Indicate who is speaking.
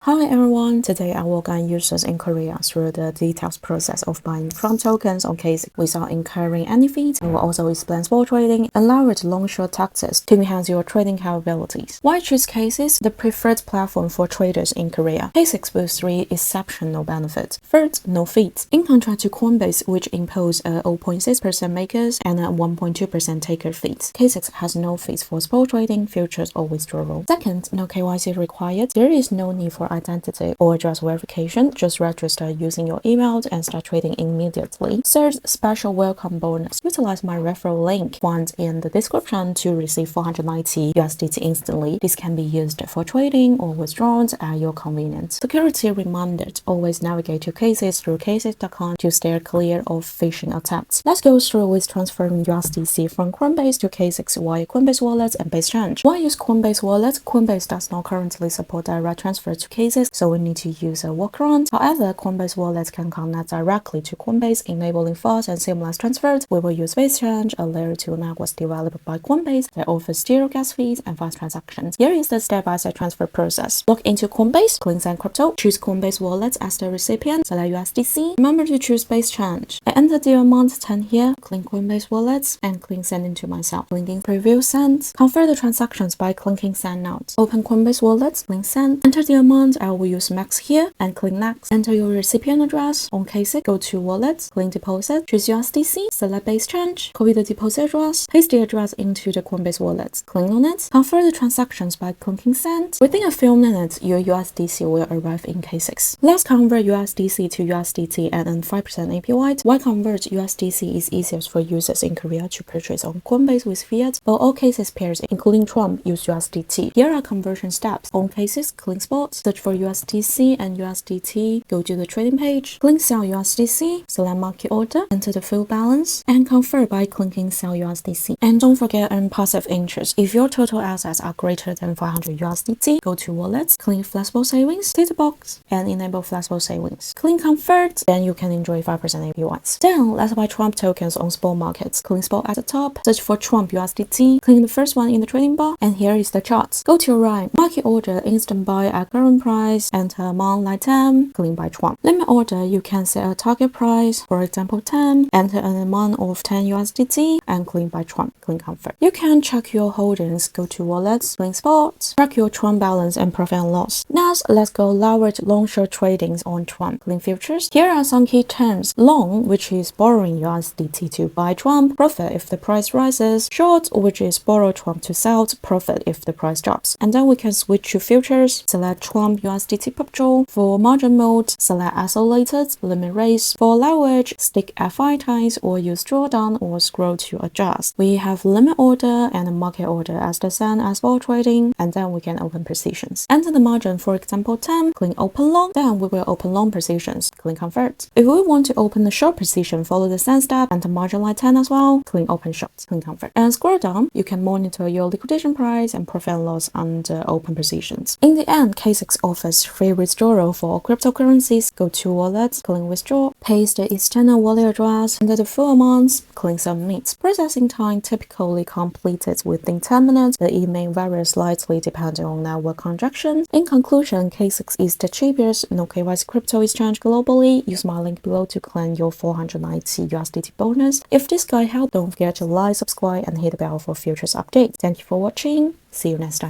Speaker 1: Hi everyone, today I will guide users in Korea through the detailed process of buying Trump tokens on KCEX without incurring any fees. I will also explain spot trading and leverage long-short tactics to enhance your trading capabilities. Why choose KCEX, the preferred platform for traders in Korea? KCEX with 3 exceptional benefits. First, no fees. In contrast to Coinbase, which impose a 0.6% makers and a 1.2% taker fees, KCEX has no fees for spot trading, futures, or withdrawal. Second, no KYC required. There is no need for identity or address verification. Just register using your email and start trading immediately. Third, special welcome bonus. Utilize my referral link found in the description to receive 490 USDT instantly. This can be used for trading or withdrawals at your convenience. Security reminded: always navigate to KCEX through kcex.com to steer clear of phishing attacks. Let's go through with transferring USDC from Coinbase to KCEX via Coinbase Wallet and Base Change. Why use Coinbase Wallet? Coinbase does not currently support direct transfer to KCEX, so we need to use a workaround. However, Coinbase Wallet can connect directly to Coinbase, enabling fast and seamless transfers. We will use Base Change, a layer 2 network developed by Coinbase that offers zero gas fees and fast transactions. Here is the step-by-step transfer process. Log into Coinbase, click Send Crypto, choose Coinbase Wallet as the recipient, select USDC. Remember to choose Base Change. I enter the amount 10 here, click Coinbase Wallet, and click Send into myself. Clicking Preview Send. Confirm the transactions by clicking Send Now. Open Coinbase Wallet, click Send. Enter the amount. I will use Max here and click Next. Enter your recipient address. On KCEX, go to Wallet, click Deposit, choose USDC, select Base Change, copy the deposit address, paste the address into the Coinbase Wallet, click on it, confirm the transactions by clicking Send. Within a few minutes, your USDC will arrive in KCEX. Let's convert USDC to USDT and earn 5% APY. Why convert USDC is easiest for users in Korea to purchase on Coinbase with fiat, but all KCEX pairs, including Trump, use USDT. Here are conversion steps. On KCEX, click Spot, search for USDC and USDT, go to the trading page, click Sell USDC, select Market Order, enter the full balance, and confirm by clicking Sell USDC. And don't forget earn passive interest. If your total assets are greater than 500 USDT, go to Wallet, click Flexible Savings, tick the box, and enable Flexible Savings. Click Convert, then you can enjoy 5% APYs. Then, let's buy Trump tokens on spot markets. Click Spot at the top, search for Trump USDT, click the first one in the trading bar, and here is the chart. Go to your right, Market Order, instant buy at current price, enter amount like 10, click Buy Trump. Limit order, you can set a target price, for example 10, enter an amount of 10 USDT, and click Buy Trump, click Convert. You can check your holdings, go to Wallets, click Spot, track your Trump balance and profit and loss. Next, let's go leverage long-short tradings on Trump. Click Futures. Here are some key terms. Long, which is borrowing USDT to buy Trump, profit if the price rises. Short, which is borrow Trump to sell, profit if the price drops. And then we can switch to futures, select Trump USDT pop draw. For margin mode, select isolated, limit raise. For leverage, stick at 5 times or use drawdown or scroll to adjust. We have limit order and market order as the same as spot trading, and then we can open positions. Enter the margin, for example 10, click open long, then we will open long positions, click convert. If we want to open the short position, follow the same step, enter margin like 10 as well, click open short, click convert. And scroll down, you can monitor your liquidation price and profit and loss under open positions. In the end, KCEX offers free withdrawal for cryptocurrencies. Go to Wallet, click Withdraw, paste the external wallet address, enter the full amounts, click Submit. Processing time typically completed within 10 minutes. The email varies slightly depending on network congestion. In conclusion, KCEX is the cheapest no KYC crypto exchange globally. Use my link below to claim your 490 USDT bonus. If this guide helped, don't forget to like, subscribe, and hit the bell for future updates. Thank you for watching. See you next time.